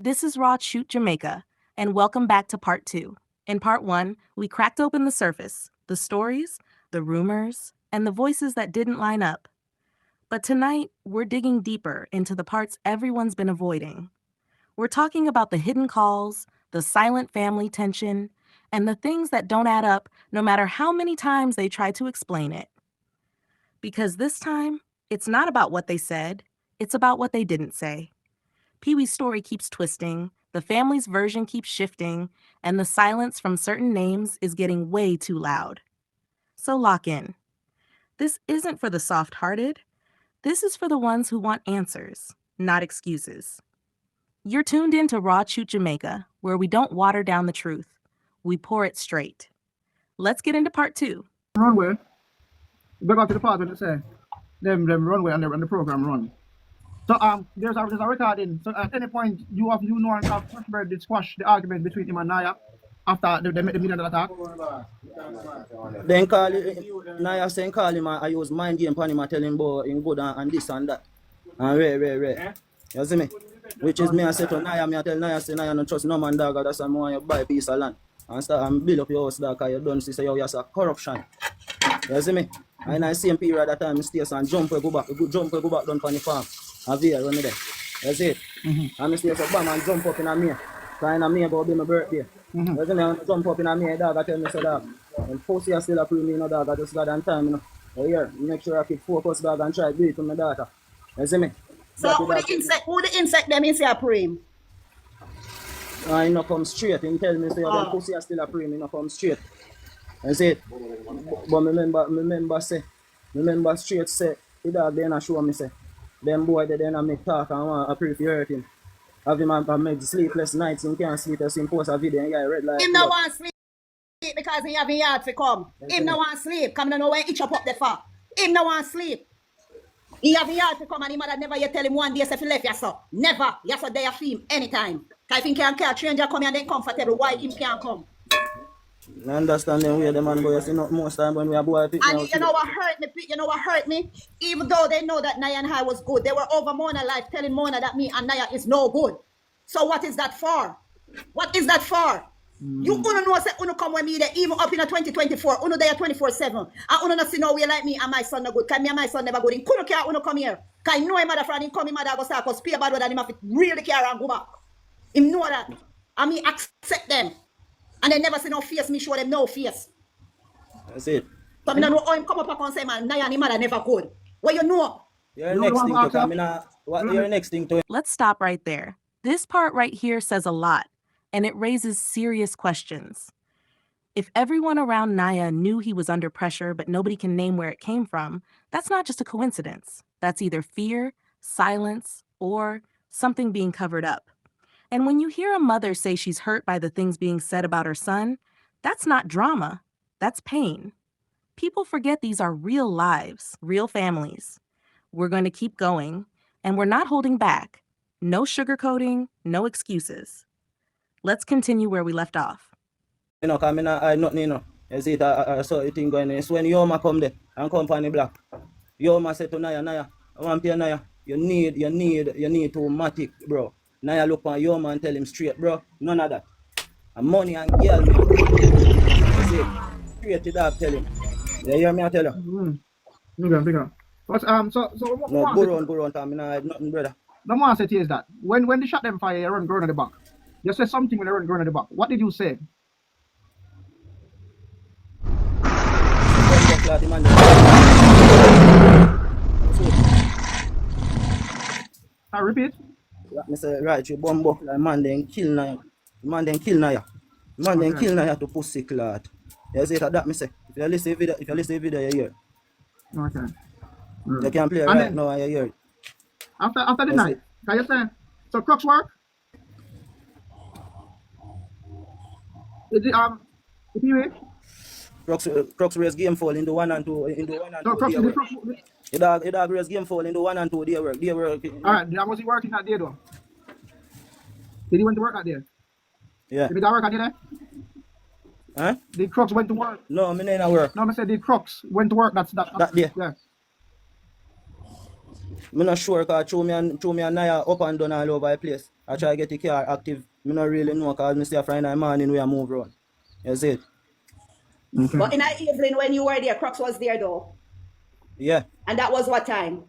This is Raw Chute, Jamaica, and welcome back to part 2. In part 1, we cracked open the surface, the stories, the rumors, and the voices that didn't line up. But tonight, we're digging deeper into the parts everyone's been avoiding. We're talking about the hidden calls, the silent family tension, and the things that don't add up no matter how many times they try to explain it. Because this time, it's not about what they said, it's about what they didn't say. Peewee's story keeps twisting, the family's version keeps shifting, and the silence from certain names is getting way too loud. So lock in. This isn't for the soft-hearted. This is for the ones who want answers, not excuses. You're tuned in to Raw Chute Jamaica, where we don't water down the truth. We pour it straight. Let's get into part 2. Runway. We got to the part where they say them runway and the program run. So there's a recording. So at any point you know and have Fresh did squash the argument between him and Niah after they made the million attack. Then call Niah saying call him I use mind game upon him and tell him about him good and this and that. And rare. You see me? Which is me I say to Niah, me I tell Niah say Niah don't trust no man dog, that's why I want you buy a piece of land. And start and build up your house dog, cause you don't see say you have corruption. You see me? And I same period at that time, I stay and jump go back down from the farm. And there, when me there. You see it? And I stay so bam and jump up in a May. Cause in a May go be my birthday. You see me? And jump up in a May, dog, I tell me so dog. And pussy I still a pre me, no dog, I just got on time, you know. So here, make sure I keep focus dog and try to do it to my daughter. You see me? So who the insect them is a prim? He no come straight. He tell me say your pussy are still a prim, he no come straight. I say it. But remember straight say the dog then show me say them boy they then make talk and want a pray for hurt him. Have him make sleepless nights, he can't sleep, as him post a video and get red light. Him no want sleep because he have a yard to come. Him no want sleep, come no know where each up the far. Him no want sleep. He have a yard to come and his mother never yet tell him one day if he left so. Never. Yes, so they have him anytime. I think he can catch stranger come and then comfortable. Why him can't come? I understand them way the man boy see not most time when we are boy pick. And you know what hurt me? You know what hurt me? Even though they know that Niah and I was good, they were over Mona life telling Mona that me and Niah is no good. So what is that for? What is that for? You uno know say uno come with me there even up in a 2024. Uno there 24/7. And uno not see no way like me and my son no good. Cause me and my son never good. In kuno care uno come here. Cause know him mother friend come him mother go start cause pay bad word and him have to really care and go back. Him know that. And me accept them. And they never see no face, me show them no face. That's it. So I don't know how him come up and say man, Niah and him mother never good. What you know? Your next thing to come what your next thing to Let's stop right there. This part right here says a lot, and it raises serious questions. If everyone around Niah knew he was under pressure, but nobody can name where it came from, that's not just a coincidence. That's either fear, silence, or something being covered up. And when you hear a mother say she's hurt by the things being said about her son, that's not drama, that's pain. People forget these are real lives, real families. We're going to keep going, and we're not holding back. No sugarcoating, no excuses. Let's continue where we left off. You know, cause I nothing, you know. You see it, I saw it thing going on. It's when Yoma come there and come from the block. Yoma said to Niah, I want to pay Niah. You need to matic, bro. Niah look on Yoma and tell him straight, bro. None of that. And money and girl, man. You see, straight to that, tell him. You hear me? I tell you. Bigger. But so no, go on, Tom. I had nothing, brother. The one I said is that when they shot them fire, you run grown at the back. You said something when they run grown at the back. What did you say? I repeat. I say right, you bomb buck like man then kill Niah. Man then kill Niah to pussy clot. You see that me say. If you listen to the video, you hear. Okay. You can play right then, now and you hear it. After the night, can you say so Crux work? Is it Peewee? Crux race game fall into 1 and 2 No, Crux the dog race game fall into 1 and 2 they work. Alright, was he working that day though? Did he went to work that day? Yeah. Did he work that day there? Huh? Did Crux went to work? No, me not work. No, I said did Crux went to work that day. Yeah. I'm not sure because through me and Niah up and down all over the place. I try to get the car active. I not really know because I see a Friday morning we are move around. You see it? Okay. But in the evening when you were there, Crux was there though. Yeah. And that was what time?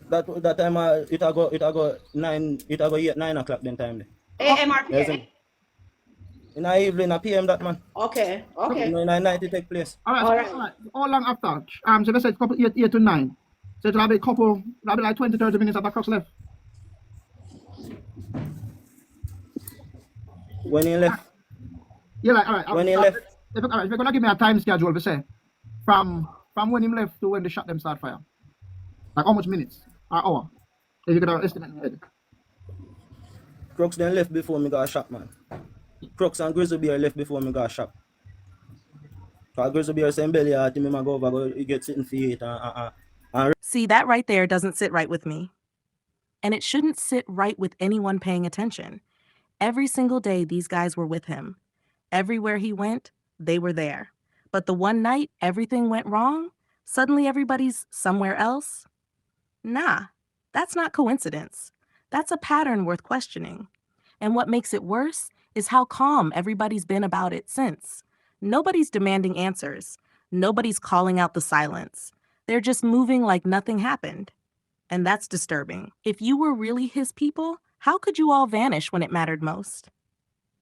That time it go 9 o'clock then time. AM or Yes, PM? in the evening, a PM that man. Okay, You okay. know, in the night it take place. All right, All so, right. all right. How long after? So let's say couple 8 to 9. So it'll be like 20, 30 minutes after Crux left. When he left, Yeah, like all right. when he left, If you're gonna give me a time schedule, we say from when him left to when they shot them start fire, like how much minutes or hour? If you could estimate in your head. Crooks then left before me got shot, man. Crooks and Grizzly Bear left before me got shot. Because Grizzly Bear saying belly out, him go over, go get sitting for it and See, that right there doesn't sit right with me. And it shouldn't sit right with anyone paying attention. Every single day, these guys were with him. Everywhere he went, they were there. But the one night everything went wrong, suddenly everybody's somewhere else? Nah, that's not coincidence. That's a pattern worth questioning. And what makes it worse is how calm everybody's been about it since. Nobody's demanding answers. Nobody's calling out the silence. They're just moving like nothing happened. And that's disturbing. If you were really his people, how could you all vanish when it mattered most?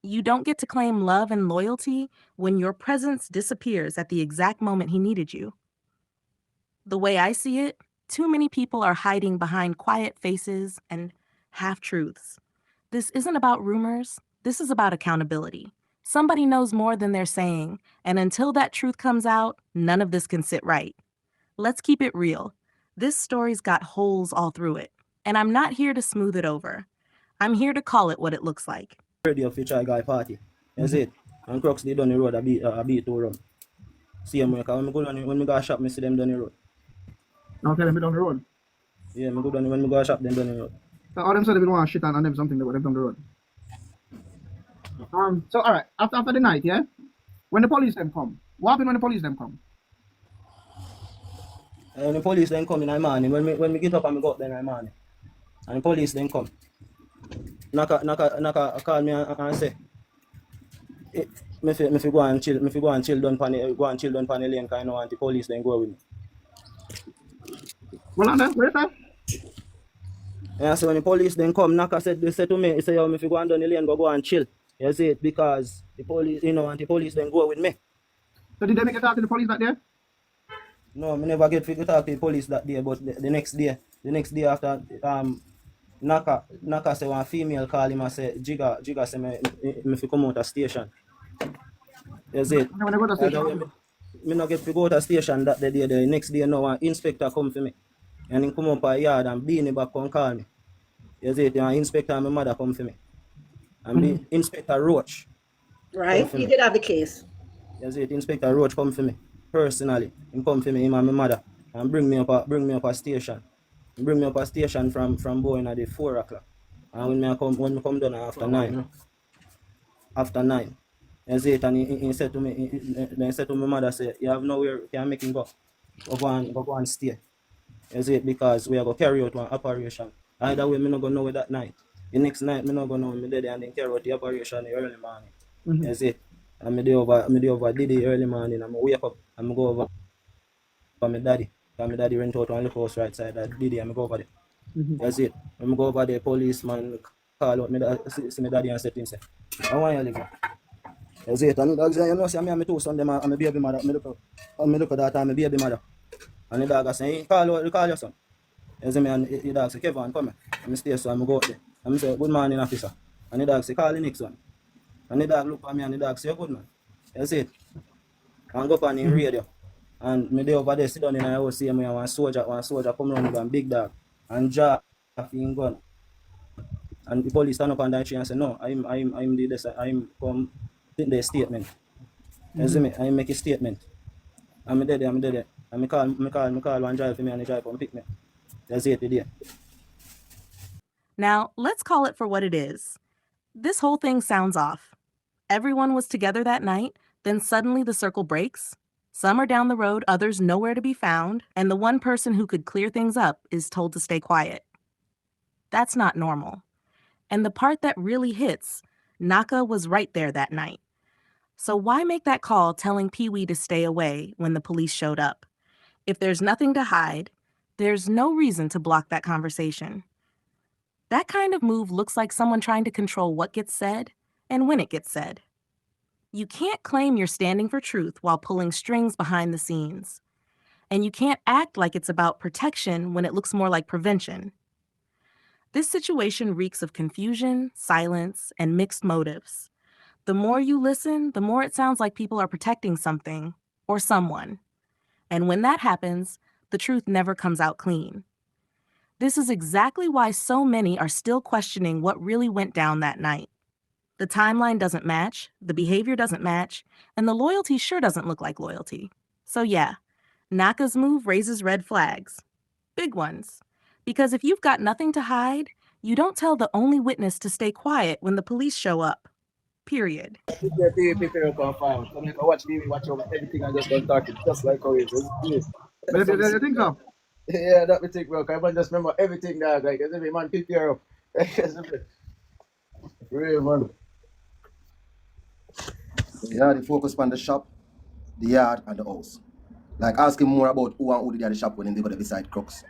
You don't get to claim love and loyalty when your presence disappears at the exact moment he needed you. The way I see it, too many people are hiding behind quiet faces and half-truths. This isn't about rumors. This is about accountability. Somebody knows more than they're saying, and until that truth comes out, none of this can sit right. Let's keep it real. This story's got holes all through it, and I'm not here to smooth it over. I'm here to call it what it looks like. radio feature guy party. You see it? And Crooks they down the road a beat to run. See him when me go down when me go shop, me see them down the road. Okay, let me down the road. Yeah, me go down when me go shop, them down the road. So all them said they don't want to shit on them something that would have down the road. So all right, after the night, yeah, when the police them come, what happened when the police them come? And the police then come in the morning. When me get up and me go up there in the morning. And the police then come. Knock call me and say, me fi go and chill down pan the lane because I know want the police then go with me. Well, and then where's that? And I say when the police then come, Naka said to me, he say, yo, me fi go and down the lane, go and chill. You see it? Because the police, you know, and the police then go with me. So did they make a talk to the police that day? No, me never get to talk to the police that day, but the next day after Naka say one female call him and say Jigga say me fi come out of station. You see it? When they go to the station. Me not get to go to the station that day. The next day now an inspector come for me. And he come up a yard and Beanie back and call me. You see it? And inspector and my mother come for me. And the Inspector Roach. Right? You did have the case. You see it? Inspector Roach come for me. Personally. He come for me, him and my mother. And bring me up a station. He bring me up a station from Bowen at the 4 o'clock. And when me come down after 9. After 9. You see it? And he said to me, he said to my mother, say, you have nowhere you can make him go. Go and stay. You see it? Because we are going to carry out one operation. Either way, me not going to know it that night. The next night, me not going to know me dead and then carry out the operation in the early morning. You see it? And me dey over Diddy early morning and I wake up and I go over for my daddy. Because my daddy rent out one little house right side of Diddy and I go over there. That's it. When I go over there, policeman call out me, see my daddy and say to him, say, how want you live here? That's it. And the dog say, you know, see me and my two sons, them and my baby mother. Me look at that and my baby mother. And the dog say, hey, call your son. You see me and the dog say, Kevin, come here. And I stay so and I go out there. And I say, good morning, officer. And the dog say, call the next one. And the dog look at me and the dog say, good man. You see it? And go up on the radio. And me dey over there sit down in the house, see me and one soldier come around with a big dog and jaw in gun. And the police stand up on that tree and say, no, I'm come take the statement. You see me? I make a statement. And me there. And me call one driver for me and the driver come pick me. That's it today. Now, let's call it for what it is. This whole thing sounds off. Everyone was together that night, then suddenly the circle breaks. Some are down the road, others nowhere to be found, and the one person who could clear things up is told to stay quiet. That's not normal. And the part that really hits, Naka was right there that night. So why make that call telling Peewee to stay away when the police showed up? If there's nothing to hide, there's no reason to block that conversation. That kind of move looks like someone trying to control what gets said and when it gets said. You can't claim you're standing for truth while pulling strings behind the scenes. And you can't act like it's about protection when it looks more like prevention. This situation reeks of confusion, silence, and mixed motives. The more you listen, the more it sounds like people are protecting something or someone. And when that happens, the truth never comes out clean. This is exactly why so many are still questioning what really went down that night. The timeline doesn't match, the behavior doesn't match, and the loyalty sure doesn't look like loyalty. So yeah, Naka's move raises red flags. Big ones. Because if you've got nothing to hide, you don't tell the only witness to stay quiet when the police show up. Period. Prepare up and fire. Come here, watch TV, watch over everything and just don't talk it, just like how it is. But you think so? Yeah, that we think, bro. I can just remember everything that, like, every man prepare up. Real, man. Yeah, they focus on the shop, the yard, and the house. Like asking more about who and who did the shop when they go to beside Crooks.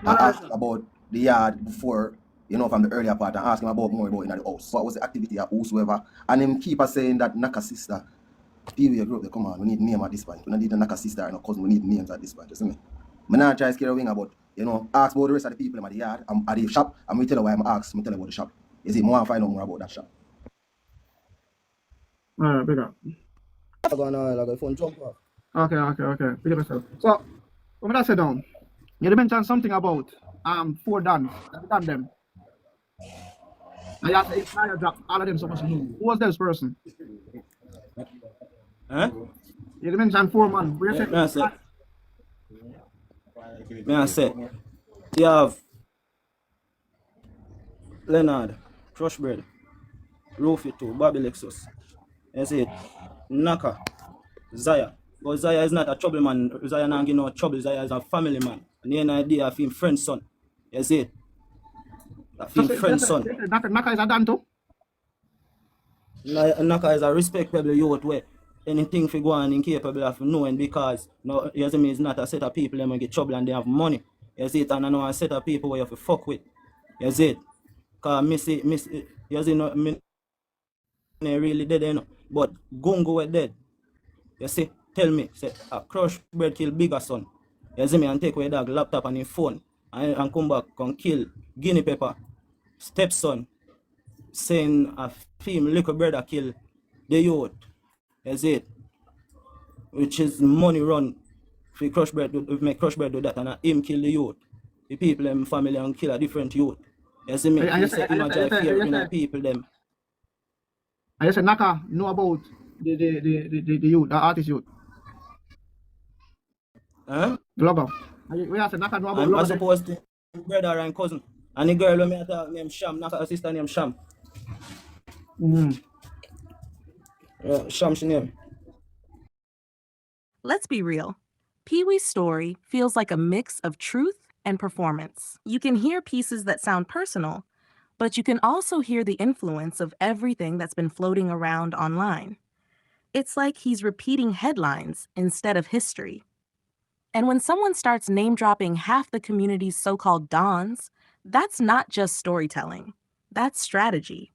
I asked about the yard before, from the earlier part, and asked him about more about in the house. What was the activity of whosoever? And him keep on saying that Naka sister, Peewee grew up, come on, we need name at this point. We don't need a Naka sister and a cousin, we need names at this point, you see me? I'm not trying to scare a wing about, ask about the rest of the people at the yard, at the shop, and we tell her why I'm asked, we tell her about the shop. You see, more find out more about that shop. Alright, big up. I'm going to phone jump off. Okay. Big up yourself. So, when I sit down, you mentioned something about 4 dons. That done them. And you have to Niah drop all of them so much to know. Who was this person? Huh? You mentioned 4 man. Where you May I say, you have Leonard, Crush Bread, Rufy 2, Bobby Lexus. You see it? Naka, Zaya. But Zaya is not a trouble man. Zaya not give no trouble. Zaya is a family man. And the idea of him friend's son. You see it? Of him friend's son. Naka is a dan too? Naka is a respectable youth where anything for go on incapable of knowing because you see me, it's not a set of people that get trouble and they have money. You see it? And I know a set of people where you have to fuck with. You see it? Because you see, me really dead, but Gungo were dead. You see, tell me, say, a Crush Bread kill bigger son. You see me, and take away dog laptop and his phone and come back and kill Guinea Pepper, stepson, saying a film little brother kill the youth. You see it? Which is money run for Crush Bread, make Crush Bread do that and him kill the youth. The people in family and kill a different youth. You see me, you say imagine fear in people them. I just said Naka know about the youth, the artist youth. Huh? Global. We have to Naka know about I'm Global. supposed to brother and cousin. And the girl me at named Sham, Naka a sister named Sham. Yeah, Sham she name. Let's be real. Peewee's story feels like a mix of truth and performance. You can hear pieces that sound personal, but you can also hear the influence of everything that's been floating around online. It's like he's repeating headlines instead of history. And when someone starts name-dropping half the community's so-called dons, that's not just storytelling. That's strategy.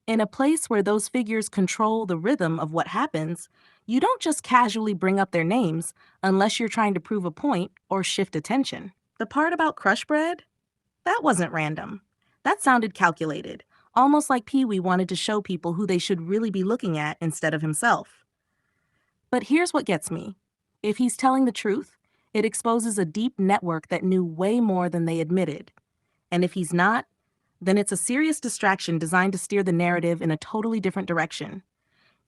In a place where those figures control the rhythm of what happens, you don't just casually bring up their names unless you're trying to prove a point or shift attention. The part about Crush Bread? That wasn't random. That sounded calculated, almost like Peewee wanted to show people who they should really be looking at instead of himself. But here's what gets me. If he's telling the truth, it exposes a deep network that knew way more than they admitted. And if he's not, then it's a serious distraction designed to steer the narrative in a totally different direction.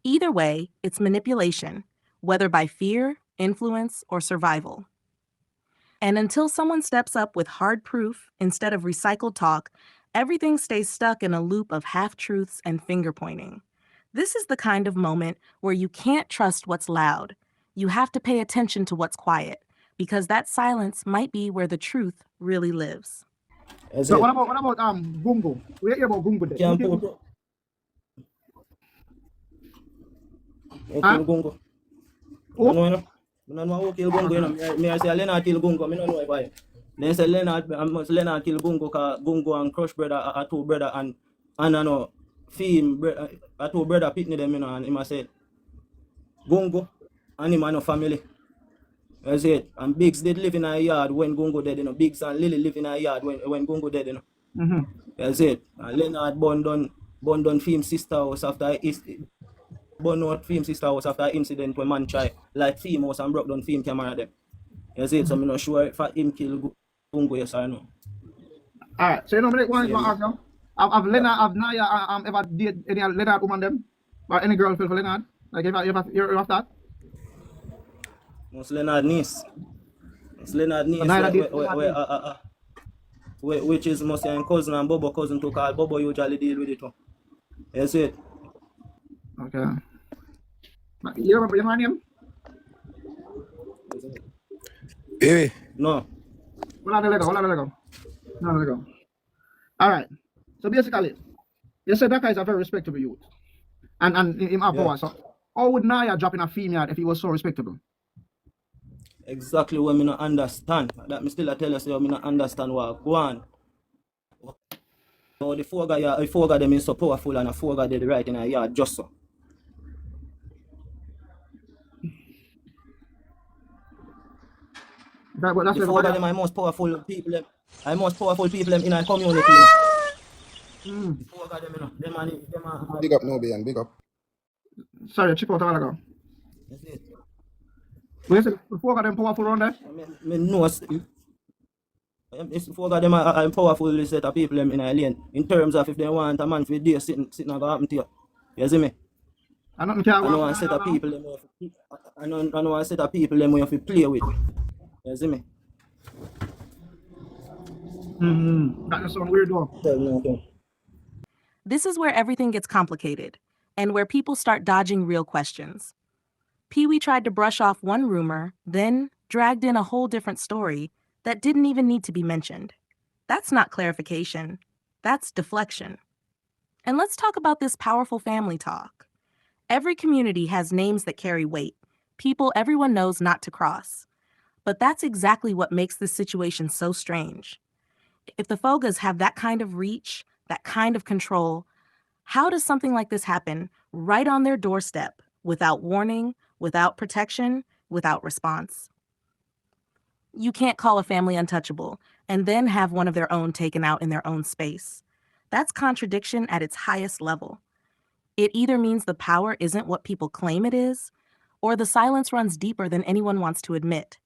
Either way, it's manipulation, whether by fear, influence, or survival. And until someone steps up with hard proof instead of recycled talk, everything stays stuck in a loop of half-truths and finger-pointing. This is the kind of moment where you can't trust what's loud. You have to pay attention to what's quiet, because that silence might be where the truth really lives. That's So it. what about Gungo? We hear about Gungo there. Can't Who put kill- kill Gungo. Who? No, no. I don't know who kill Gungo, you know. Me I say Leonard kill Gungo, I don't know why. Then say Leonard kill Gungo, because Gungo and Crush brother are two brother and I know Fim are two brother pitney them, you know, and him I say Gungo and him and no family. That's it. And Biggs did live in a yard when Gungo dead, you know. Biggs and Lily live in a yard when Gungo dead, you know. Mm-hmm. That's it. And Leonard bond on Fim's sister house after Fim's sister house after incident when man try like Fim house and broke down Fim camera them. That's it. So I'm not sure if him kill Gungo, yes or no. Alright, so you know me one ask you. Have Niah ever date any Leonard woman them? Or any girl for Leonard? Like you have that? It's Leonard niece. It's Leonard niece Niah date Leonard which is mostly a cousin and Bobo cousin to call. Bobo usually deal with it too. That's it. Okay. You remember your name? Peewee. No. Hold on a go. Alright. So basically, you said that guy is a very respectable youth. And him have power. So how would Niah drop in a female if he was so respectable? Exactly what me not understand. That me still tell you, say me not understand what go on. So the four guy them is so powerful and the four guy did right in a yard just so. That's The four guy them are most powerful people them. I most powerful people them in a community. You know. The four guy them, you know, them are Big up, no being big up. sorry, chip out a while ago. that's it. We said the four of them powerful around there? Me know it's four of them are powerful set of people them in a lane. In terms of if they want a man for day sitting and go happen to you. You see me? I don't care I know a set of people them I know a set of people them we have to play with. You see me? That just sound weird though. Tell me okay. This is where everything gets complicated and where people start dodging real questions. Peewee tried to brush off one rumor, then dragged in a whole different story that didn't even need to be mentioned. That's not clarification. That's deflection. And let's talk about this powerful family talk. Every community has names that carry weight, people everyone knows not to cross. But that's exactly what makes this situation so strange. If the Fogas have that kind of reach, that kind of control, how does something like this happen right on their doorstep, without warning, without protection, without response? You can't call a family untouchable and then have one of their own taken out in their own space. That's contradiction at its highest level. It either means the power isn't what people claim it is, or the silence runs deeper than anyone wants to admit.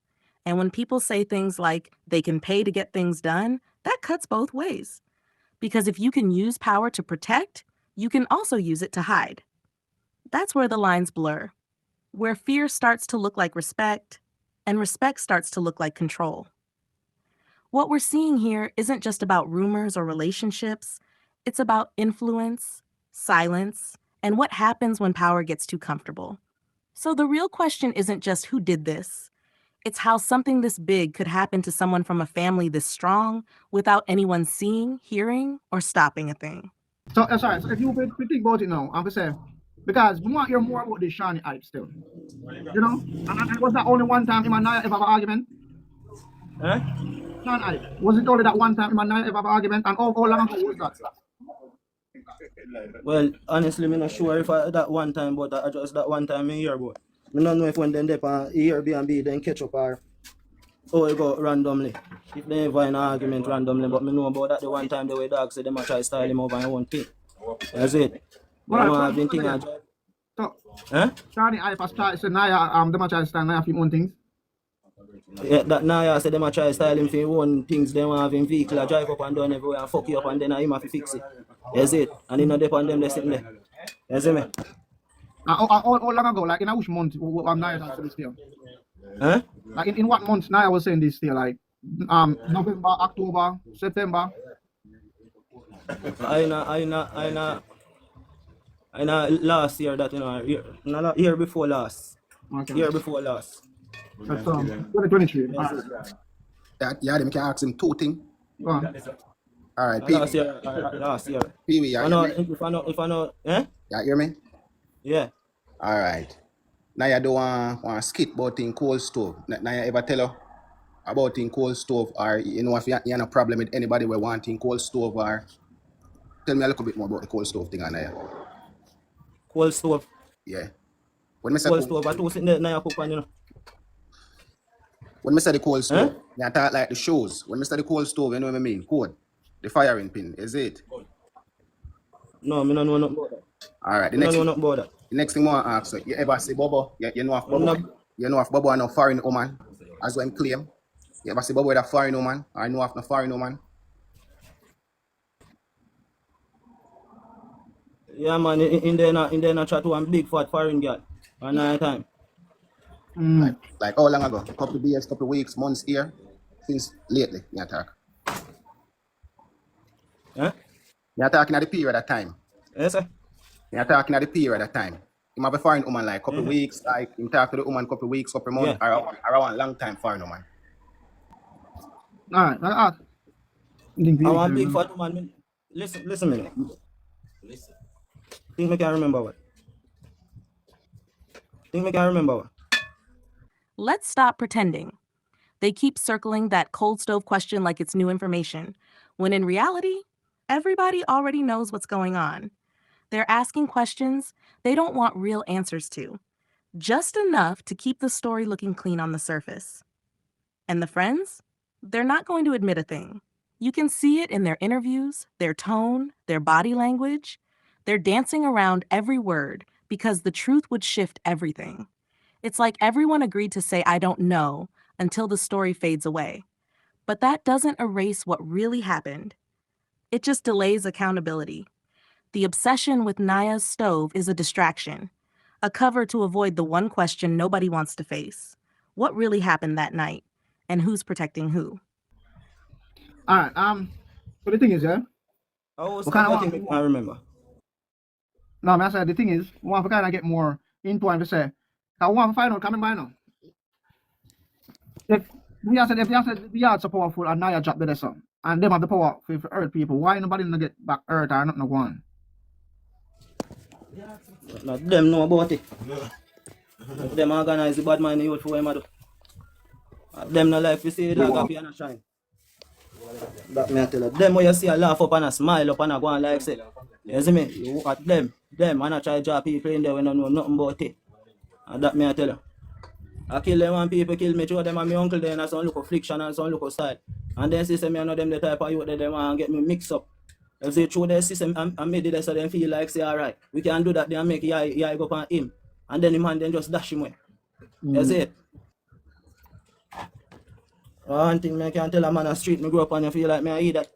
And when people say things like they can pay to get things done, that cuts both ways. Because if you can use power to protect, you can also use it to hide. That's where the lines blur, where fear starts to look like respect, and respect starts to look like control. What we're seeing here isn't just about rumors or relationships, it's about influence, silence, and what happens when power gets too comfortable. So the real question isn't just who did this, it's how something this big could happen to someone from a family this strong without anyone seeing, hearing, or stopping a thing. So, sorry, so if you think about it now, I'm going to say, because we want to hear more about this Shawnee hype still. You know? And was that only one time him and Niah ever have an argument? Huh? Shawnee hype. Was it only that one time him and Niah ever have an argument? And how long ago was that? Well, honestly, I'm not sure if that one time, but I just that one time in here, but I don't know if when they dip on Airbnb, then catch up or it go randomly. If they ever in an argument randomly, but I know about that the one time the way dog said they might try style him over and one thing. That's it. So, Shawnee hype has tried, so Niah, they might try to stand Niah for his own things. Yeah, that Niah said they might try style him for his own things, they want to have him vehicle drive up and down everywhere and fuck you up and then him have to fix it. That's it. And he not dip on them, they sitting there. You see me? How long ago, like in which month Niah was saying this still? Huh? Like in what month Niah was saying this still? Like November, October, September? I know last year that, you know, year before last. Okay. Year before last. That's 2023. All right. Yeah, them can ask him 2 things. Go on. All right, Last Peewee. year, Peewee, you hear me? If I know, eh? You hear me? Yeah. All right. Now you don't want skit about in cold stove. Now you ever tell her about in cold stove, or you know if you have a problem with anybody we want in cold stove, or tell me a little bit more about the cold stove thing, Niah. Cold stove. Yeah. When I say Cold stove. I told sitting there, Niah cook on, you know. when I say the cold stove, Eh? I talk like the shows. When I say the cold stove, you know what I mean? Cold. The firing pin, is it? No, I don't know nothing about that. All right. I don't know nothing about that. The next thing I want to ask you ever see Bobo? You know if I'm Bobo? not- You know if Bobo is no foreign woman, as well claim? You ever see Bobo with a foreign woman? I know if no foreign woman. Yeah, man, in there, chat to one big fat foreign girl. At night time. Like how long ago? Couple days, couple weeks, months here? Since lately, you talk. Eh? You're talking at the period of time. Yes, sir. You're talking at the period of time. You might be foreign woman like couple weeks, like you talk to the woman couple weeks, couple months, or a long time foreign woman. All right. Now ask. I want big fat woman. Listen me. Listen. Think me can remember what? Let's stop pretending. They keep circling that cold stove question like it's new information, when in reality, everybody already knows what's going on. They're asking questions they don't want real answers to, just enough to keep the story looking clean on the surface. And the friends? They're not going to admit a thing. You can see it in their interviews, their tone, their body language. They're dancing around every word because the truth would shift everything. It's like everyone agreed to say, "I don't know," until the story fades away. But that doesn't erase what really happened. It just delays accountability. The obsession with Niah's stove is a distraction, a cover to avoid the one question nobody wants to face. What really happened that night? And who's protecting who? All right. So the thing is, yeah. I remember. No, I said the thing is, we want to kind of get more info and to say, I want to find out coming by now. If we said the yards are powerful and Niah dropped the son, and them have the power to hurt people, why nobody not get back hurt or nothing one? Not them know about it. Them organize the bad mind youth for them do. Them no like to see the dog happy and a shine. That me I tell you. Them when you see a laugh up and a smile up and a go on like say. You see me? You look at them and I try to draw people in there when I know nothing about it. And that me I tell you. I kill them and people kill me, throw them and my uncle there and some look affliction and some look style. And then system me I know them the type of youth that them want get me mixed up. If they throw their system and made it so they feel like say alright, we can do that, they make yeah go on him. And then the man then just dash him away. That's it. One thing I can tell a man on the street, me grow up and you feel like me I eat that.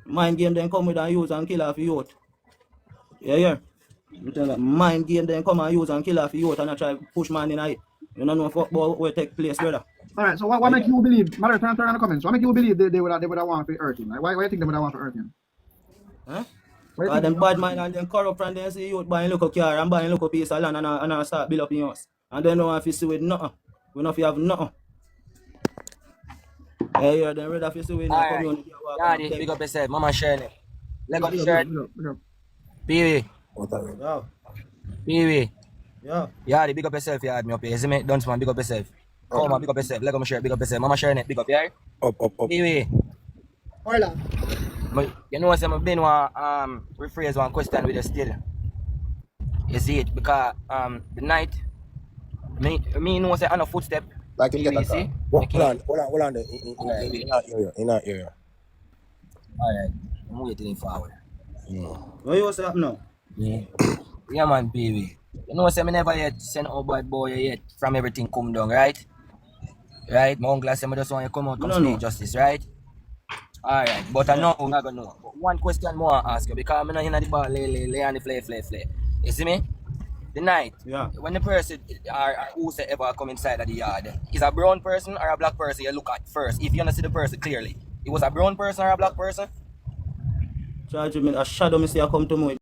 Mind game then come with and use and kill off youth. Yeah. You tell that mind game then come and use and kill off youth and I try push man in it. You don't know what will take place, brother. Alright, so what make you believe, Mother, turn on the comments, what make you believe they would have want to hurt him? Like, why do you think they would have want to hurt him? Huh? Because them bad mind and them corrupt and then see youth buying local car and buying local piece of land and start build up in house. And then no have to see with nothing. We don't have nothing. Yeah, then rather have to see with the community. Yeah, big up yourself, mama sharing it. Leg up shirt. Peewee. Yeah. Peewee. Yeah. Yeah, big up yourself, you had me up here. You see me? Don't man, big up yourself. Come on, big up yourself. Leg up my shirt, big up yourself. Mama sharing it, big up, yeah? Up. Peewee. Hola. You know, I've been rephrase one question with you still. You see it? Because the night, me know say on a footstep. Like you get a see? car. Hold on. In that area. Alright, I'm waiting forward. What you say up now? Yeah, man, Peewee. You know, say me never yet send out bad boy yet from everything come down, right? Right? My uncle said me just want you come out, come speak justice, right? Alright, but I know I'm not gonna know. But one question more I ask you because I'm not in the bar lay and the flay. You see me? The night, when the person or who say ever come inside of the yard, is a brown person or a black person you look at first, if you don't see the person clearly. It was a brown person or a black person? Charge me a shadow me say I come to me.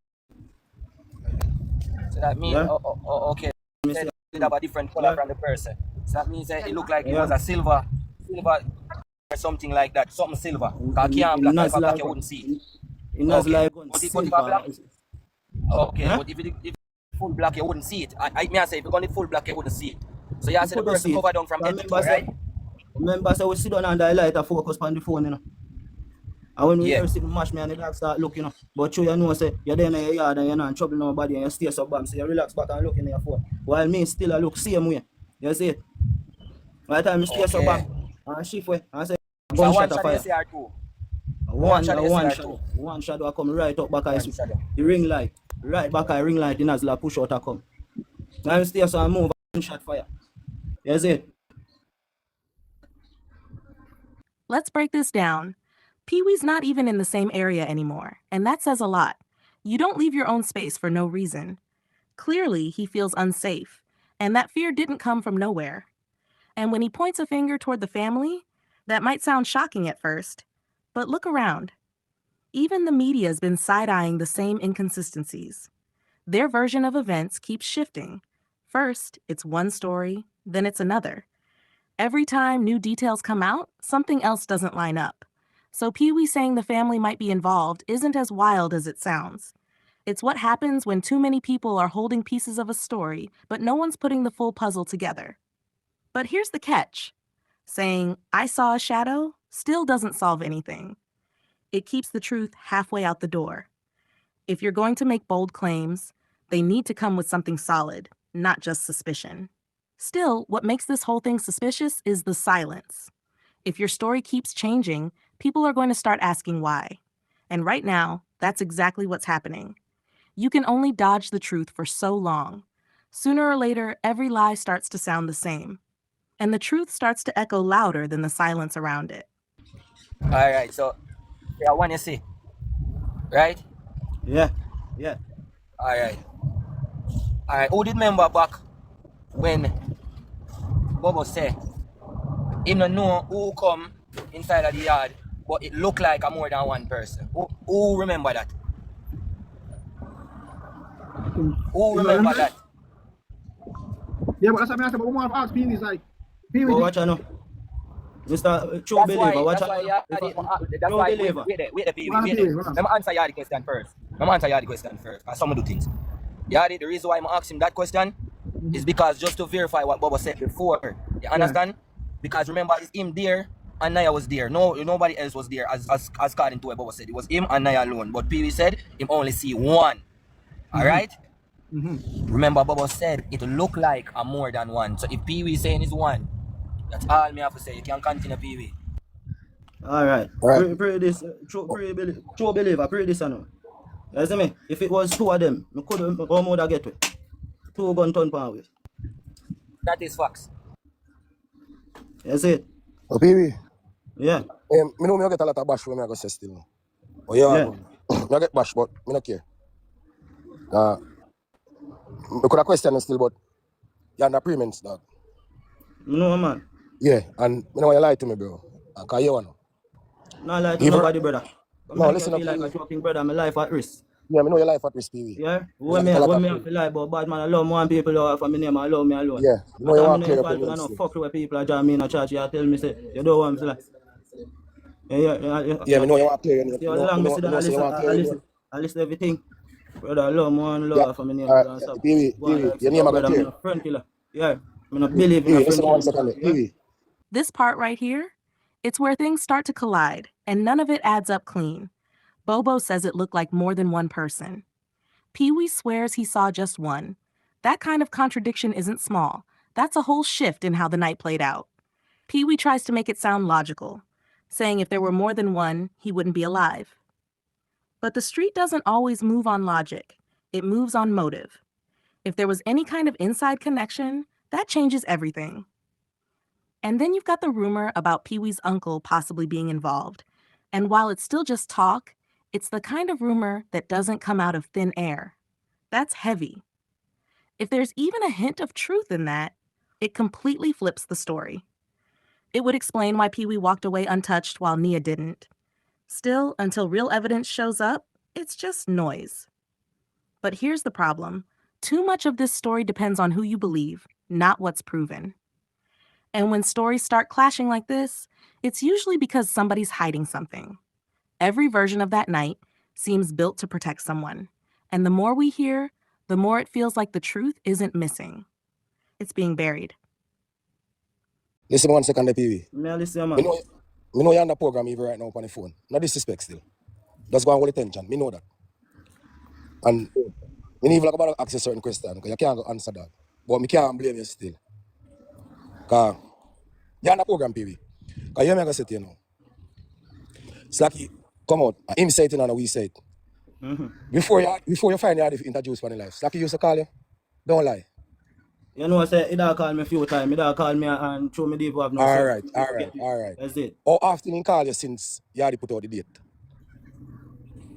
So that means okay. it have a different color from the person. So that means it looked like it was a silver or something like that. Something silver. Because can't black. If a black, you wouldn't see it. It has like But if a black, okay, but if it full black, you wouldn't see it. I say if you got it full black, you wouldn't see it. So you say the person cover down from head to toe, right? Remember, so we sit down and the light and focus on the phone, you know. And when we hear sitting mash me and the dog start looking, you know. But you know, say you're there in your yard and you're not in trouble nobody and you stay so bam. So you relax back and look in your phone. While me still I look same way. You see it? By the time I stay so back and shift way and say gunshot of fire. One shadow come right up back. I see the ring light. Right back I ring light in as la push out a come. Now I stay so I move and shot fire. You see it? Let's break this down. Peewee's not even in the same area anymore, and that says a lot. You don't leave your own space for no reason. Clearly, he feels unsafe, and that fear didn't come from nowhere. And when he points a finger toward the family, that might sound shocking at first, but look around. Even the media's been side-eyeing the same inconsistencies. Their version of events keeps shifting. First, it's one story, then it's another. Every time new details come out, something else doesn't line up. So Peewee saying the family might be involved isn't as wild as it sounds. It's what happens when too many people are holding pieces of a story, but no one's putting the full puzzle together. But here's the catch. Saying, "I saw a shadow," still doesn't solve anything. It keeps the truth halfway out the door. If you're going to make bold claims, they need to come with something solid, not just suspicion. Still, what makes this whole thing suspicious is the silence. If your story keeps changing, people are going to start asking why. And right now, that's exactly what's happening. You can only dodge the truth for so long. Sooner or later, every lie starts to sound the same. And the truth starts to echo louder than the silence around it. All right, so yeah, one you see, right? Yeah. All right. Who did remember back when Bobo said him don't know who come inside of the yard, but it looked like a more than one person? Who remember that? Who remember that? Yeah, but that's what I said. But we want to ask Peewee is like, Peewee. But watch I know. Mr. True Believer, watch I know. That's why, wait, Peewee. Let me answer you the question first. Because some do things. Yadi, the reason why I'm asking him that question is because just to verify what Bobo said before. You understand? Because remember, it's him there and Niah was there. No, nobody else was there as according to what Bobo said. It was him and Niah alone. But Peewee said him only see one. Alright? Remember, Bobo said it look like a more than one. So if Peewee saying is one, that's all me have to say. You can continue, Peewee. Alright. Pray this, true believer, pray this, I know. You see me? If it was two of them, I could have get with. Two gun turn power with. That is facts. You see it? Oh, Peewee. Yeah. Me know me get a lot of bash when I go say still. Oh yeah. I get bash, but me not care. I could have questioned still, but you're under premiums, dog. No, man. Yeah, and you know why you lie to me, bro. Because you want to. Not lie to nobody, brother. No, listen up. I feel like a joking brother, my life at risk. Yeah, I know your life at risk, Peewee. Yeah? When me have to lie about bad man, I love more people who for me name, I love me alone. Yeah, you know you want to clear up your name. Fuck with people that me in a church, you tell me, say, you don't want me to lie. Yeah, I know you want to clear your name. You long me sit down I listen to everything. Brother, I love more and love for me name. Peewee, your name I got clear. Friend killer. Yeah, I don't believe in a friend killer. Peewee. This part right here, it's where things start to collide, and none of it adds up clean. Bobo says it looked like more than one person. Peewee swears he saw just one. That kind of contradiction isn't small. That's a whole shift in how the night played out. Peewee tries to make it sound logical, saying if there were more than one, he wouldn't be alive. But the street doesn't always move on logic. It moves on motive. If there was any kind of inside connection, that changes everything. And then you've got the rumor about Peewee's uncle possibly being involved. And while it's still just talk, it's the kind of rumor that doesn't come out of thin air. That's heavy. If there's even a hint of truth in that, it completely flips the story. It would explain why Peewee walked away untouched while Niah didn't. Still, until real evidence shows up, it's just noise. But here's the problem. Too much of this story depends on who you believe. not what's proven. And when stories start clashing like this, it's usually because somebody's hiding something. Every version of that night seems built to protect someone. And the more we hear, the more it feels like the truth isn't missing. It's being buried. Listen 1 second, Peewee. Me listen, man. Me know you're on the program even right now on the phone. No disrespect still. Just go on with attention. Me know that. And me even like about to ask a certain question because you can't answer that. But me can't blame you still. Because you're on the program, Peewee. Because you're going to say to you now. Slacky, come out. Him say it and we say it. Before you find out if you introduce for the life. Slacky used to call you. Don't lie. You know, I say, he don't call me a few times. He don't call me and show me deep have no All sense. right. That's it. How often he call you since you already put out the date?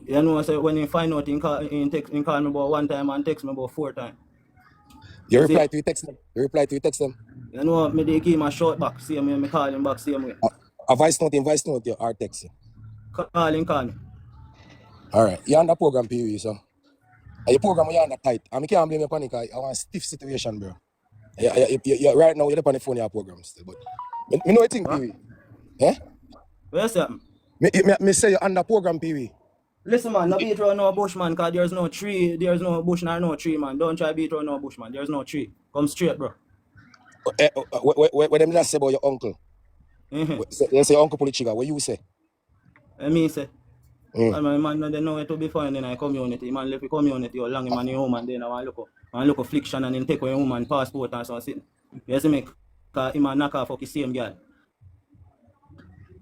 You know, I say, when he find out, he call me about 1 time and text me about 4 times. You reply to your text them? You know, me they give him a short back, same way, me call him back, same way. A voice note, you or text you? Call me. All right. You're on the program, Peewee, so. And your program, you're on the tight. And I can't blame you for panic. I want a stiff situation, bro. Right now, you're on the phone, your program still. But me know you think, Peewee. Eh? Where's that? Me say you're on the program, Peewee. Listen, man, no beat around no bush, man, because there's no tree, there's no bush nor no tree, man. Don't try beat around no bush, man. There's no tree. Come straight, bro. What them just say about your uncle? They say your uncle pull the trigger. What you say? I mean, say, man, they know where to be found in a community. Man, left the community or long, man, in home, and then I look affliction and then take away woman passport and so on. You see me? Because he man knock off the same girl.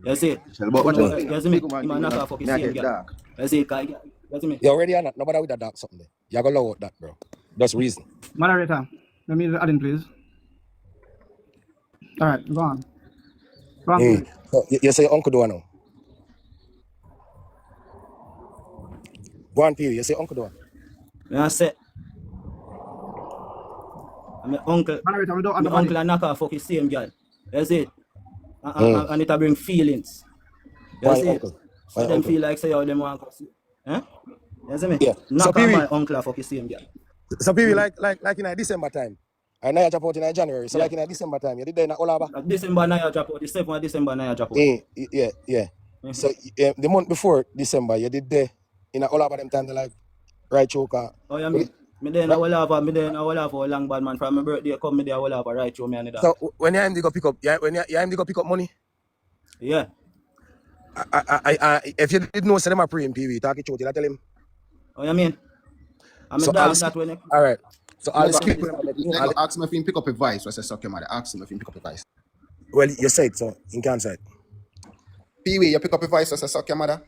You see it? You see me? He man knock off the same girl. You see it? You see me? You already on that. Nobody with that dark something there. You gotta allow that, bro. That's reason. Moderator, let me add in, please. All right, go on. So, you say your uncle do it now? Go on, Peewee. You say uncle do it? I say, my uncle knock off the same girl. You see it? And it bring feelings. You see it? So them feel like say how them want to see. Eh? You see me? Yeah. Knock on my uncle for the same girl. So Peewee, like in December time. And Niah drop out in January. So like in December time, you did that in Olaba? December Niah drop out. The 7th of December Niah drop out. Yeah. So the month before December, you did there in Olaba them time to like right choker. Oh yeah, me then I will have a long bad man from my birthday come me there I will have a right show me and that. So when you aim to go pick up, pick up money? Yeah. If you didn't know, say them a praying Peewee, talk to Chute, I tell him. Oh you mean? I'm so a dog that when all right. So all this ask him if he pick up a vice. What's a suck your mother? Ask him if he pick up a vice. Well, you said so. You can't say it. Peewee, you pick up a vice. What's a suck your mother?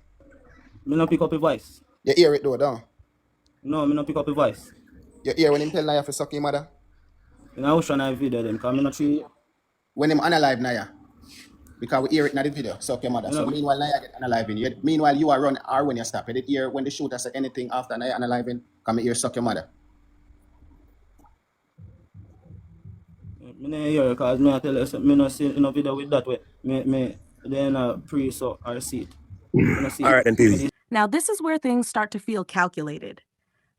Me no pick up a voice. You hear it though, don't? No, me no pick up a voice. You hear when him tell Niah to suck your mother? In a ocean I video them, because me not see. When him unalive Niah. Because we hear it in the video, suck your mother. So meanwhile Niah get unaliving you. Meanwhile you are run or when you stop. You did hear when the shooter say anything after Niah unaliving, come here suck your mother. Me no hear because me I tell you me no see in a video with that way. Me then pre so or see it. All right then, Peewee. Now, this is where things start to feel calculated.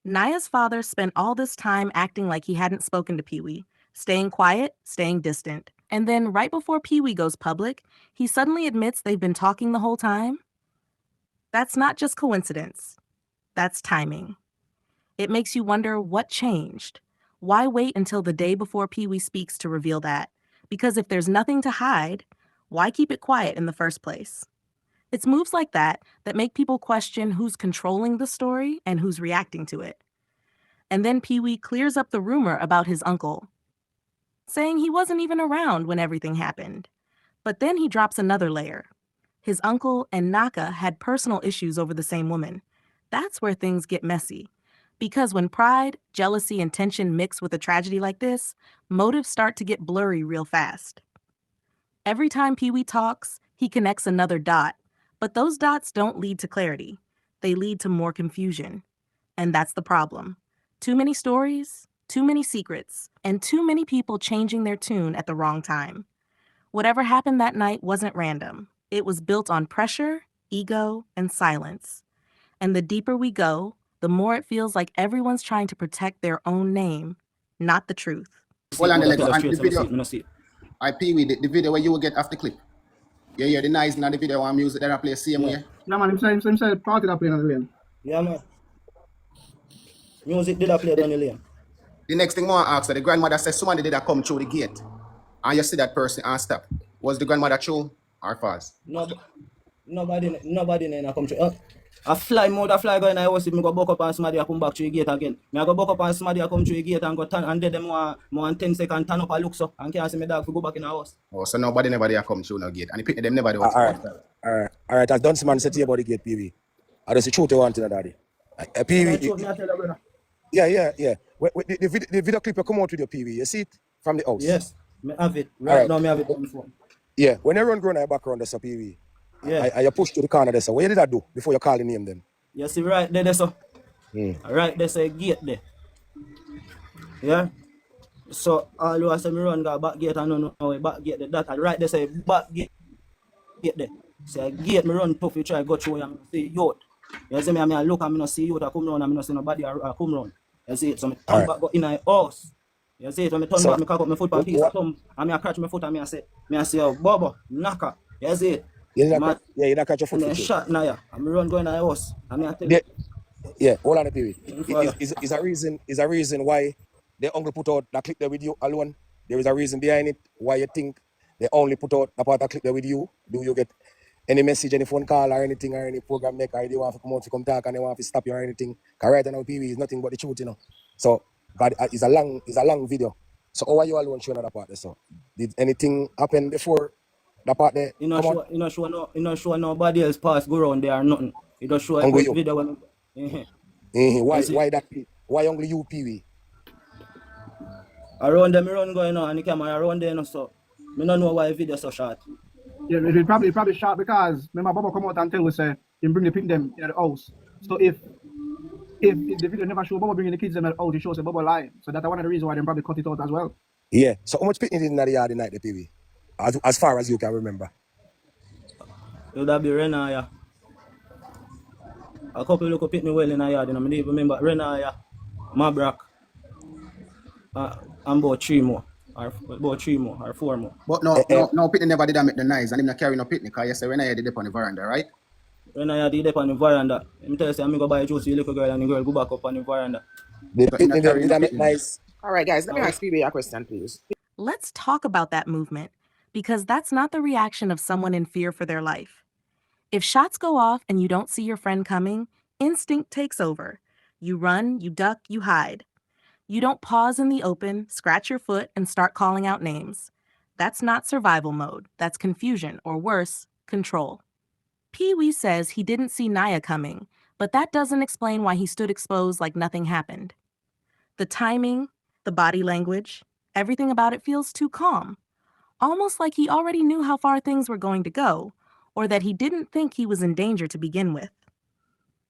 Niah's father spent all this time acting like he hadn't spoken to Peewee, staying quiet, staying distant. And then right before Peewee goes public, he suddenly admits they've been talking the whole time. That's not just coincidence. That's timing. It makes you wonder what changed. Why wait until the day before Peewee speaks to reveal that? Because if there's nothing to hide, why keep it quiet in the first place? It's moves like that that make people question who's controlling the story and who's reacting to it. And then Peewee clears up the rumor about his uncle, saying he wasn't even around when everything happened. But then he drops another layer. His uncle and Naka had personal issues over the same woman. That's where things get messy. Because when pride, jealousy, and tension mix with a tragedy like this, motives start to get blurry real fast. Every time Peewee talks, he connects another dot. But those dots don't lead to clarity. They lead to more confusion. And that's the problem. Too many stories, too many secrets, and too many people changing their tune at the wrong time. Whatever happened that night wasn't random. It was built on pressure, ego, and silence. And the deeper we go, the more it feels like everyone's trying to protect their own name, not the truth. Hold on, the Lego. picture And straight, the so I video, see it. I Peewee, the video where you will get off the clip. You hear the noise in the video and music that I play same way. Yeah, man, him say party that playing on the lane. Yeah, man. Music did I play down the lane? The next thing I want to ask, the grandmother says somebody did come through the gate. And you see that person and stop. Was the grandmother true or false? Nobody never come through. A fly going I was if me go buck up and somebody I come back through the gate again. Me I go buck up and somebody I come through the gate and go turn and then them more 10 seconds turn up and look so and can't see me dog to go back in the house. Oh, so nobody never there come through no gate. And the people them never do it. All right. I've done some man set you about the gate, Peewee. I just Chute one to the daddy. Peewee. Yeah. The video clip you come out with your Peewee. You see it from the house. Yes, me have it. Right now me have it on the phone. Yeah, when you run grown in the background, there's a Peewee. Yeah. I push to the corner there. So what did I do before you call the name then? You see right there, so. Right there's a gate there. Yeah. So all you say me run go back gate and no back gate there. That right there's a back gate there. So a gate me run tough you try go through and see youth. You see me I look and me no see youth I come round and me no see nobody I come round. You see it, so me turn back go in my house. You see it, when me turn back me cock up my foot on piece of thumb and me I catch my foot and me I say oh Bobo, knocker. You see it? You not catch your foot. And shot Niah. And me run going to the house. And I tell yeah, hold on, Peewee. Is a reason why the uncle put out that clip there with you alone? There is a reason behind it. Why you think they only put out the part of clip there with you? Do you get any message, any phone call or anything or any program maker? Or they want to come out to come talk and they want to stop you or anything? Because right now Peewee is nothing but the truth, you know. So but it's a long video. So how are you alone showing that part there? So did anything happen before? That part there, you know show nobody else pass go around there or nothing. You don't show a video when why that? Why only you, Peewee? Around them run going on and the camera around there, so I don't know why video so short. Yeah, it probably short because remember Bobo come out and tell us say him bring the pick them in the house. So if the video never show Bobo bringing the kids in the house, it shows a Bobo lying. So that's one of the reasons why they probably cut it out as well. Yeah. So how much picnic in the yard tonight, the Peewee? As far as you can remember. It would have been Niah. A couple look up me well in the yard, and I don't even remember Niah, Mabrak, and about 3 more. Or 4 more. But no pitney never did make the noise and him not carry no pitney because you say Niah did up on the veranda, right? Niah did up on the veranda. I'm tell you, I'm go buy juice to the little girl and the girl go back up on the veranda. The pitney did make nice. All right, guys, let me ask Peewee a question, please. Let's talk about that movement, because that's not the reaction of someone in fear for their life. If shots go off and you don't see your friend coming, instinct takes over. You run, you duck, you hide. You don't pause in the open, scratch your foot, and start calling out names. That's not survival mode. That's confusion, or worse, control. Peewee says he didn't see Niah coming, but that doesn't explain why he stood exposed like nothing happened. The timing, the body language, everything about it feels too calm. Almost like he already knew how far things were going to go, or that he didn't think he was in danger to begin with.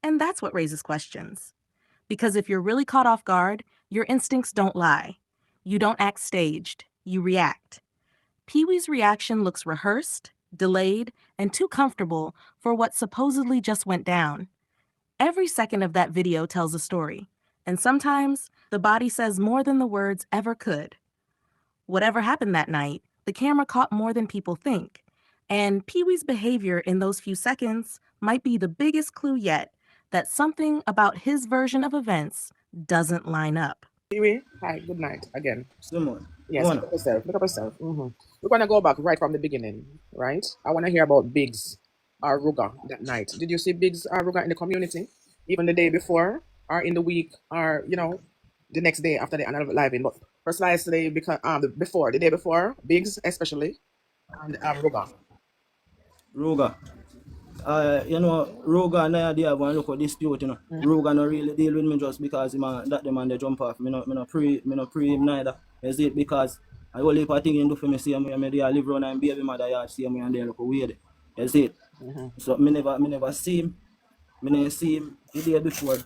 And that's what raises questions. Because if you're really caught off guard, your instincts don't lie. You don't act staged, you react. Peewee's reaction looks rehearsed, delayed, and too comfortable for what supposedly just went down. Every second of that video tells a story, and sometimes the body says more than the words ever could. Whatever happened that night, the camera caught more than people think, and Peewee's behavior in those few seconds might be the biggest clue yet that something about his version of events doesn't line up. Peewee, hi, good night again. Simon. Yes, look up yourself. We're going to go back right from the beginning, right? I want to hear about Biggs or Ruga that night. Did you see Biggs or Ruga in the community, even the day before, or in the week, or, the next day after the another live in? But precisely because the day before, Biggs especially, and Ruga. Ruga. Ruga and I have one look at dispute, Ruga no really deal with me just because that the man they jump off. Me no pre him neither. You see it because I only part thing do for me see me they live around and baby mother yard see me and they look weird. You see it? So me never see him. Me never see him the day before.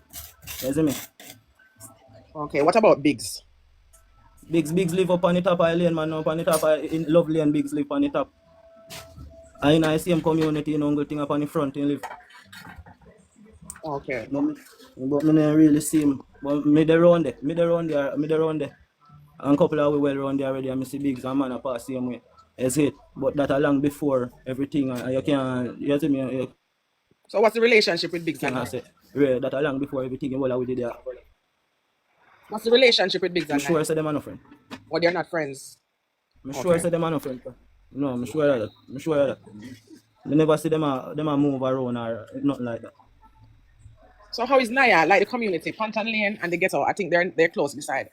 You see me? Okay, what about Biggs? Biggs live up on the top of lane, man. Up on the top in Love Lane, Biggs live on the top. I know I see him community, good thing up on the front and live. Okay. But me don't really see him. But me there. And couple of we well around there already, and I see Biggs and man a pass same way. That's it. But that long before everything, and you can't, you see me, you So what's the relationship with Biggs and can't Niah? say, yeah, that long before everything, well, we did there. What's the relationship with Biggs I'm and sure I Niah? said them are no friend. Or they're not friends? I'm sure I Okay. said them are no friend. No, I'm sure of that. I'm sure of that. I never see them a move around or nothing like that. So how is Niah, like the community, Pantan Lane and the ghetto? I think they're close beside.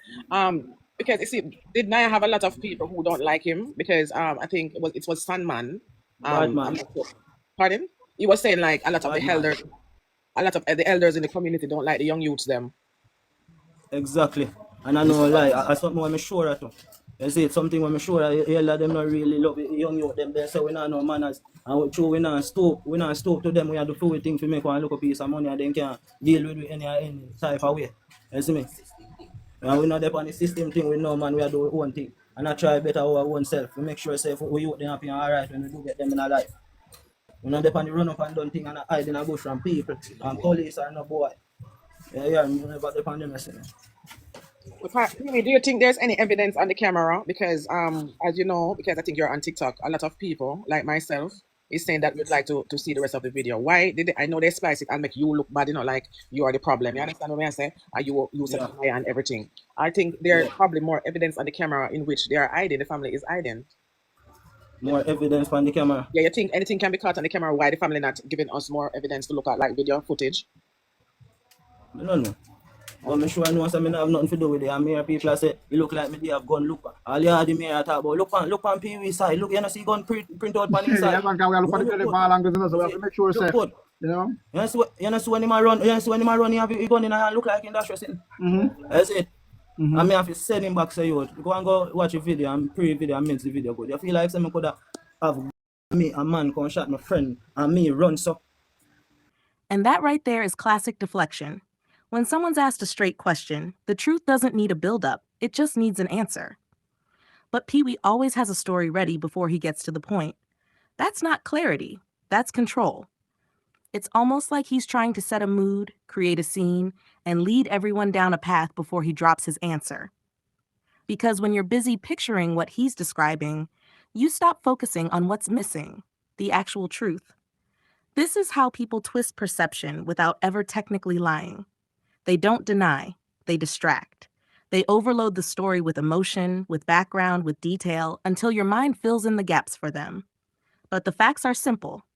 Because you see, did Niah have a lot of people who don't like him? Because I think it was Sandman. Bad I'm man. not sure. Pardon? He was saying like a lot of Bad the man. elders in the community don't like the young youths them. Exactly. And I know like I something when I'm sure of too. You see it's something when I'm sure that them not really love it, young youth them they say we not know manners and we not stoop to them, we have to do we thing to make one look a piece of money and then can deal with any type of way. You see me? And we not depend on the system thing, we know man we are do our own thing. And I try better our own self. We make sure say we youth them happy and alright when we do get them in our life. We not depend on the run up and done thing and hide in a bush from people and police or no boy. Yeah, we never depend on them, you see me. Do you think there's any evidence on the camera? Because as you know, because I think you're on TikTok, a lot of people like myself is saying that we'd like to see the rest of the video. Why did I know they splice it and make you look bad, like you are the problem. You understand what I say? Are you said Yeah. and everything. I think there's probably more evidence on the camera in which they are hiding, the family is hiding. More evidence on the camera. Yeah, you think anything can be caught on the camera? Why the family not giving us more evidence to look at, like video footage? I don't know. But I'm sure I know something have nothing to do with it. And here people say, you look like me, they have gun. Look, all you had the mayor talk about, look on Peewee side. Look, you know, see gun print out on his side. Yeah, man, we are looking at the ball angles, so we have to make sure, say, you know. You know, see when him a run, he have a gun in hand, look like industrial thing. That's it. I may have to send him back, say, you go and go watch a video and pre-video and mince the video good. You feel like someone could have me, a man, come shot my friend, and me run so. And that right there is classic deflection. When someone's asked a straight question, the truth doesn't need a build-up, it just needs an answer. But Peewee always has a story ready before he gets to the point. That's not clarity, that's control. It's almost like he's trying to set a mood, create a scene, and lead everyone down a path before he drops his answer. Because when you're busy picturing what he's describing, you stop focusing on what's missing, the actual truth. This is how people twist perception without ever technically lying. They don't deny, they distract. They overload the story with emotion, with background, with detail, until your mind fills in the gaps for them. But the facts are simple.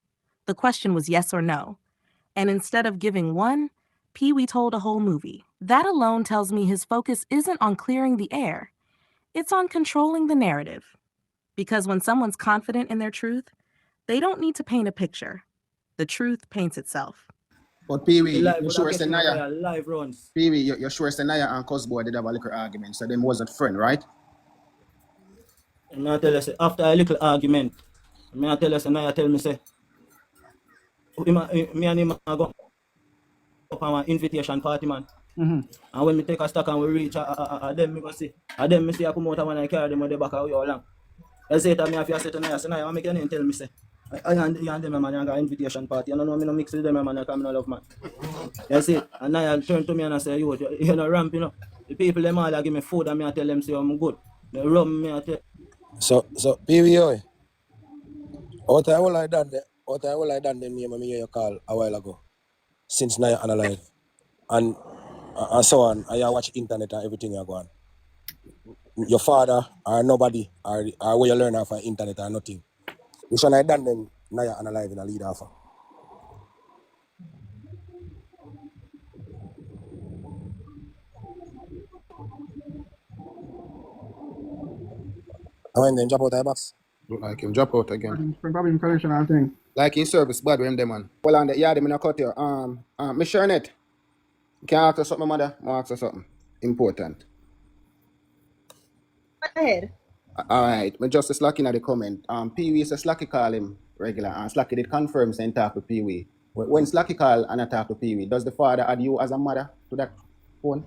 The question was yes or no. And instead of giving one, Peewee told a whole movie. That alone tells me his focus isn't on clearing the air. It's on controlling the narrative. Because when someone's confident in their truth, they don't need to paint a picture. The truth paints itself. But Peewee, Live, you sure say Niah? live runs. Peewee, you're sure say Niah and Cosboy did have a little argument, so them wasn't friend, right? And I tell you, say, after a little argument, I tell you, say, Niah tell me, say, me and him go up on an invitation party, man. And when me take a stock and we reach them, me go see. Them me see I come out when I carry them on the back of all along. I say to me, if you say to Niah, say, Niah, make your name tell me, say, I and them, man, I got invitation party. I don't know, me no mix with them, man, I come no love, man. That's it. And Niah turn to me and I say, you know, ramp, you know. The people, them all give me food and me I tell them, say, I'm good. They rum me, I tell. So Peewee, what I will I done the name of me hear you call a while ago. Since Niah alive. And so on, I watch internet and everything you go on. Your father or nobody or where you learn off of internet or nothing. Which one I done them Niah alive in a lead off. And when then drop out of the box. Look like him drop out again. Probably in connection, I think. Like in service, bad with him, them, man. Hold on, yeah, them in a cut here. Miss Shernet, can I ask you something, mother? I ask you something important. Go ahead. All right, but just Slacky in the comment. Peewee says Slacky call him regular, and Slacky did confirm saying talk to Peewee. When Slacky call and I talk to Peewee, does the father add you as a mother to that phone?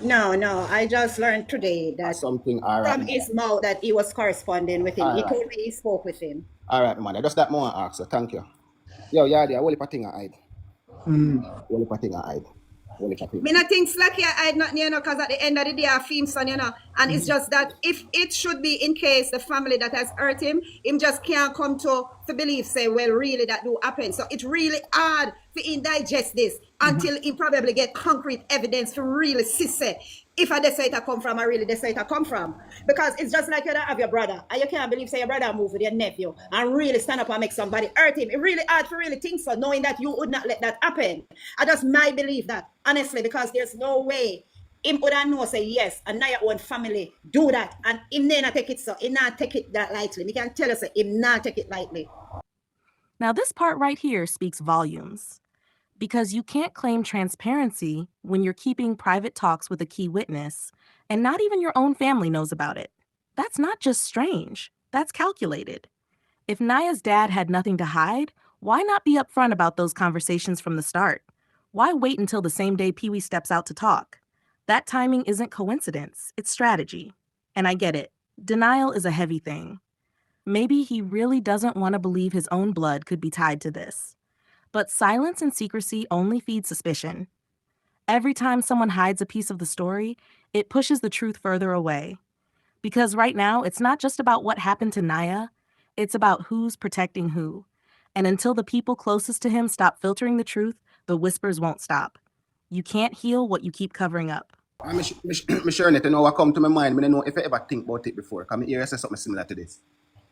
No, I just learned today that Something alright. from his mouth that he was corresponding with him. All He right. told me he spoke with him. All right, mother. Just that more ask. So thank you. Yo, yeah, there. Whole thing I hide. Whole thing I hide. Whole thing. Me not think Slacky I hide nothing, because at the end of the day, I film son, And it's just that if it should be in case the family that has hurt him just can't come to believe, say, well, really that do happen. So it's really hard for him digest this until he probably get concrete evidence to really see say, if a decide come from, or really decide come from. Because it's just like you don't have your brother, and you can't believe, say, your brother move with your nephew and really stand up and make somebody hurt him. It really hard to really think so, knowing that you would not let that happen. I just might believe that, honestly, because there's no way him would know say yes, and now your own family do that, and him not take it so, him not take it that lightly. Me can tell you say him not take it lightly. Now this part right here speaks volumes. Because you can't claim transparency when you're keeping private talks with a key witness, and not even your own family knows about it. That's not just strange, that's calculated. If Niah's dad had nothing to hide, why not be upfront about those conversations from the start? Why wait until the same day Peewee steps out to talk? That timing isn't coincidence, it's strategy. And I get it, denial is a heavy thing. Maybe he really doesn't want to believe his own blood could be tied to this. But silence and secrecy only feed suspicion. Every time someone hides a piece of the story, it pushes the truth further away. Because right now, it's not just about what happened to Niah, it's about who's protecting who. And until the people closest to him stop filtering the truth, the whispers won't stop. You can't heal what you keep covering up. I'm sure you know what come to my mind. I don't know if I ever think about it before. Come here, I say something similar to this.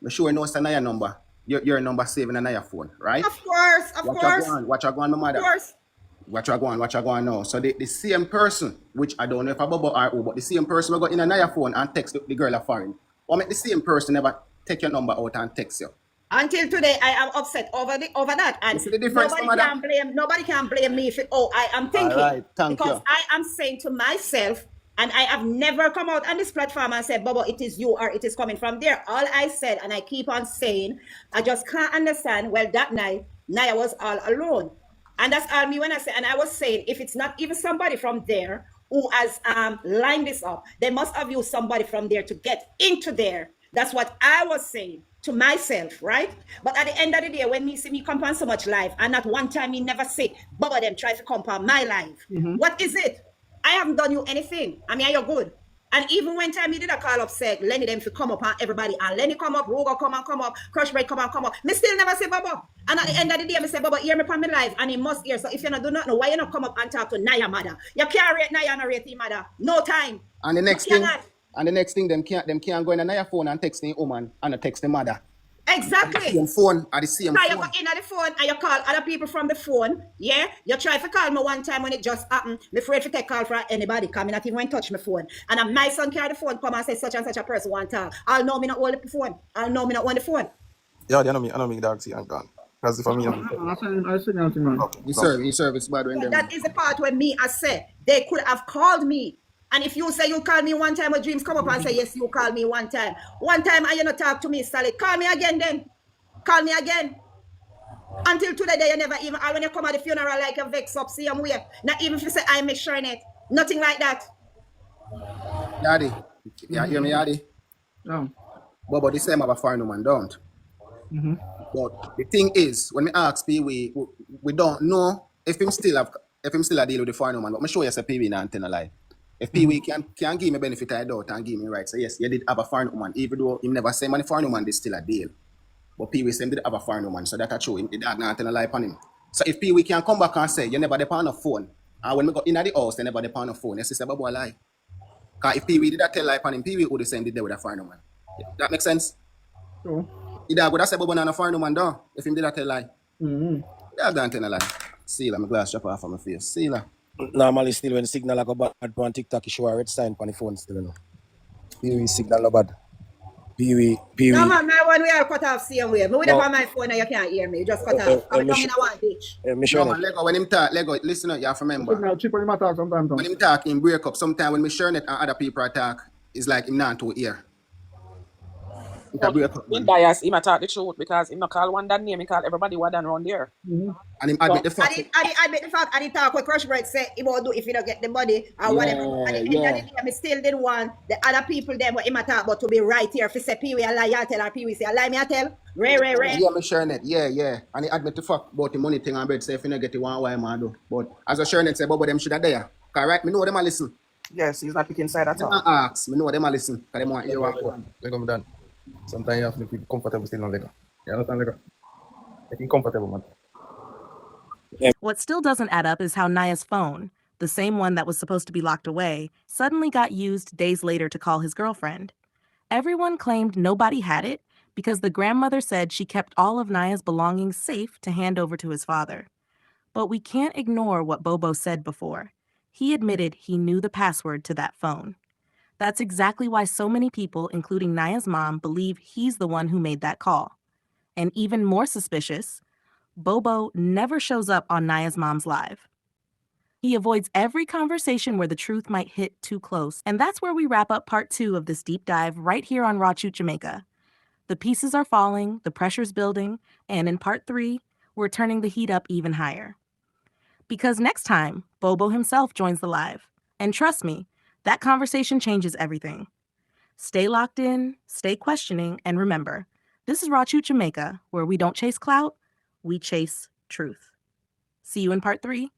I'm sure you know it's a Niah number. Your number saving a Niah phone, right? Of course, of course. Watch her go on, my mother. Of course. Watch her go on now. So the same person, which I don't know if a Bobo or who, but the same person will go in a Niah phone and text the girl a foreign. Or make the same person never take your number out and text you. Until today, I am upset over that, and nobody can blame me for I am thinking. All right, thank because you. I am saying to myself, and I have never come out on this platform and said, Bobo, it is you or it is coming from there. All I said, and I keep on saying, I just can't understand. Well, that night, Niah was all alone, and that's all me when I say. And I was saying, if it's not even somebody from there who has lined this up, they must have used somebody from there to get into there. That's what I was saying to myself, right? But at the end of the day, when me see me come on so much life, and not one time me never say, Bobo them try to come on my life. What is it? I haven't done you anything. I mean, you're good. And even when time me did a call up, said, Lenny them to come up on everybody, and Lenny come up, Rogo come up, Crush Break come up. Me still never say Bobo. And at the end of the day, me say, Bobo, hear me from my life, and he must hear. So if you do not know, why you not come up and talk to Niah mother? You can't rate Niah and rate him mother. No time. And the next thing, them can't go in a Niah phone and text the woman and text the mother. Exactly. The same phone at the same now phone. You go in at the phone and you call other people from the phone. Yeah, you try to call me one time when it just happened. I'm afraid to take call from anybody because I not even touch my phone. And my son carry the phone, come and say such and such a person want to talk. I'll know me not hold the phone. I'll know me not on the phone. Yeah, I know me dog see and gone. Because if I mean, I see nothing, man. You service bad when that is the part where me I say they could have called me. And if you say you call me one time, when dreams come up and say, yes, you call me one time. One time, and you not talk to me, solid. Call me again then. Call me again. Until today, you never even, when you come at the funeral, like a vex up, see I'm weird. Not even if you say, I make sure in it. Nothing like that. Daddy, you hear me, Daddy? No. Bobo, the same have a foreign woman, don't? But the thing is, when we ask Peewee, we don't know if him still a deal with the foreign woman. But I'm sure you say Peewee not tell a lie. If Peewee can give me benefit of the doubt and give me right, so yes, you did have a foreign woman, even though him never say man foreign woman is still a deal. But Peewee said him did have a foreign woman, so that's true. He did not tell a lie upon him. So if Peewee can come back and say you never depend on a phone, and when we go in at the house, they never depend on a phone, yes, it's a Bobo a lie. Because if Peewee did that tell lie upon him, Peewee would the same did there with a foreign woman. That makes sense? True. He would have said Bobo not a foreign woman though, if him did that tell lie. Yeah, don't tell a lie. See my glass drop off of my face. See la. Normally still when the signal go bad on TikTok, you show a red sign on the phone still, you know. Peewee signal no bad. Peewee. No man, my one we are cut off same way. Me with on my phone and you can't hear me. You just cut off. I'm coming in a one ditch. No man, Lego, when him talk, Lego, listen up, you have to remember. When him talk, him break up. Sometimes when me share it and other people talk, it's like him not to hear. In bias, he might talk the truth because he not call one that name, he call everybody what done around there. And him admit the fact. I admit the fact, and he talk with Crush Break say he won't do if he don't get the money or whatever. And the end of the day, I still didn't want the other people there what he might talk about to be right here. If he say Peewee a lie, I tell, or Peewee say a lie, me I tell. Ray. Yeah, me sharing it. Yeah. And he admit the fact about the money thing and bread say if you not get the one why man do. But as a sharing it say Bobo them should have there. Cause right, me know them a listen. Yes, he's not picking side at Them all. a ask. Me know them a listen. Because them want to hear what go. Lego, I'm done. Sometimes you have to be comfortable still on Lego. You understand, Lego? Making comfortable, man. What still doesn't add up is how Niah's phone, the same one that was supposed to be locked away, suddenly got used days later to call his girlfriend. Everyone claimed nobody had it because the grandmother said she kept all of Niah's belongings safe to hand over to his father. But we can't ignore what Bobo said before. He admitted he knew the password to that phone. That's exactly why so many people, including Niah's mom, believe he's the one who made that call. And even more suspicious, Bobo never shows up on Niah's mom's live. He avoids every conversation where the truth might hit too close. And that's where we wrap up part 2 of this deep dive right here on Chute, Jamaica. The pieces are falling, the pressure's building, and in part 3, we're turning the heat up even higher. Because next time, Bobo himself joins the live. And trust me, that conversation changes everything. Stay locked in, stay questioning, and remember, this is Chute, Jamaica, where we don't chase clout, we chase truth. See you in part 3.